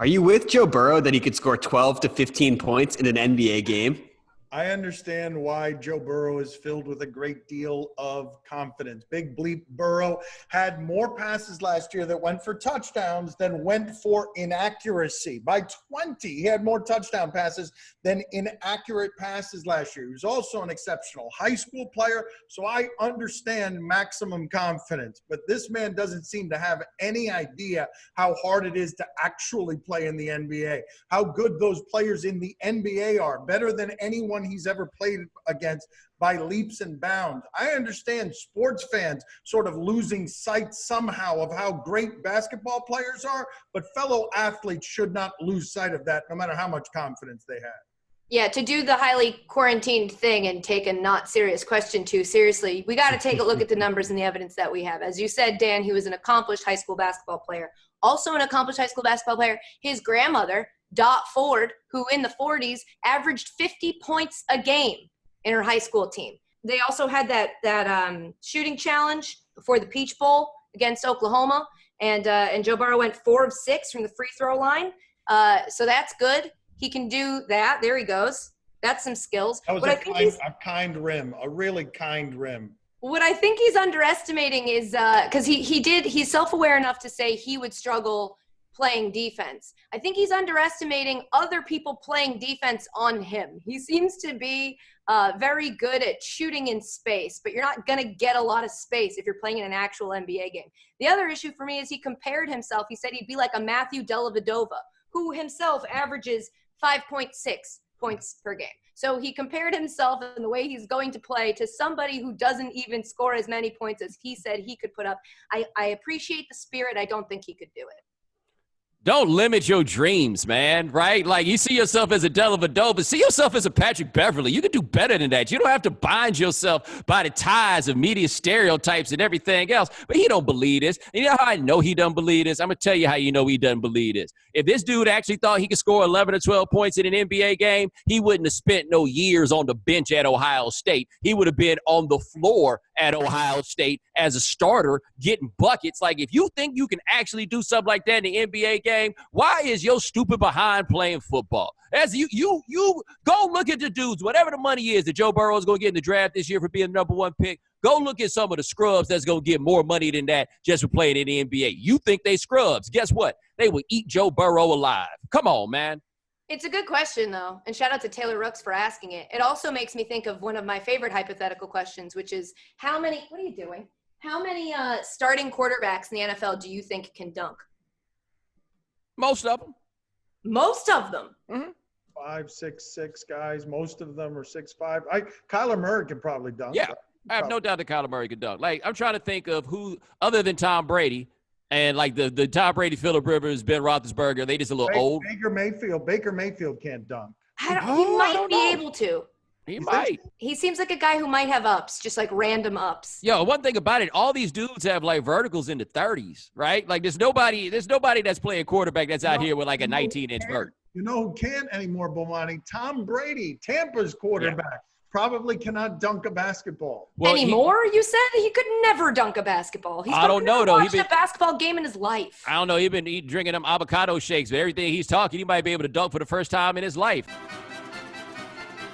Are you with Joe Burrow that he could score 12 to 15 points in an NBA game? I understand why Joe Burrow is filled with a great deal of confidence. Big bleep Burrow had more passes last year that went for touchdowns than went for inaccuracy. By 20, he had more touchdown passes than inaccurate passes last year. He was also an exceptional high school player, so I understand maximum confidence. But this man doesn't seem to have any idea how hard it is to actually play in the NBA, how good those players in the NBA are, better than anyone he's ever played against by leaps and bounds. I understand sports fans sort of losing sight somehow of how great basketball players are, but fellow athletes should not lose sight of that no matter how much confidence they have. Yeah, to do the highly quarantined thing and take a not serious question too seriously, we got to take a look at the numbers and the evidence that we have. As you said, Dan, he was an accomplished high school basketball player. Also an accomplished high school basketball player, his grandmother, Dot Ford, who in the 40s averaged 50 points a game in her high school team. They also had that shooting challenge before the Peach Bowl against Oklahoma, and Joe Burrow went 4 of 6 from the free throw line. So that's good. He can do that. There he goes. That's some skills. That was a kind rim, a really kind rim. What I think he's underestimating is because he's self-aware enough to say he would struggle playing defense. I think he's underestimating other people playing defense on him. He seems to be very good at shooting in space, but you're not going to get a lot of space if you're playing in an actual NBA game. The other issue for me is he compared himself. He said he'd be like a Matthew Dellavedova, who himself averages 5.6 points per game. So he compared himself and the way he's going to play to somebody who doesn't even score as many points as he said he could put up. I appreciate the spirit. I don't think he could do it. Don't limit your dreams, man, right? Like, you see yourself as a Dellavedova, see yourself as a Patrick Beverly. You can do better than that. You don't have to bind yourself by the ties of media stereotypes and everything else. But he don't believe this. And you know how I know he doesn't believe this? I'm going to tell you how you know he doesn't believe this. If this dude actually thought he could score 11 or 12 points in an NBA game, he wouldn't have spent no years on the bench at Ohio State. He would have been on the floor at Ohio State as a starter getting buckets. Like, if you think you can actually do something like that in the NBA game, why is your stupid behind playing football? As you go look at the dudes, whatever the money is that Joe Burrow is going to get in the draft this year for being the #1 pick, go look at some of the scrubs that's going to get more money than that just for playing in the NBA. You think they scrubs. Guess what? They will eat Joe Burrow alive. Come on, man. It's a good question, though, and shout out to Taylor Rooks for asking it. It also makes me think of one of my favorite hypothetical questions, which is what are you doing? How many starting quarterbacks in the NFL do you think can dunk? Most of them. Most of them? Mm-hmm. 5'6" guys. Most of them are 6'5". Kyler Murray can probably dunk. Yeah, I have no doubt that Kyler Murray can dunk. Like, I'm trying to think of who, other than Tom Brady, and like the Tom Brady, Phillip Rivers, Ben Roethlisberger, they just a little old. Baker Mayfield can't dunk. He might be able to. He might. He seems like a guy who might have ups, just like random ups. Yo, one thing about it, all these dudes have like verticals in the 30s, right? Like, there's nobody that's playing quarterback that's out here with like a 19-inch vert. You know who can't anymore, Bomani? Tom Brady, Tampa's quarterback. Yeah. Probably cannot dunk a basketball. Well, anymore? You said he could never dunk a basketball. I don't know, though. He's watched a basketball game in his life. I don't know. He's been drinking them avocado shakes, but everything he's talking, he might be able to dunk for the first time in his life.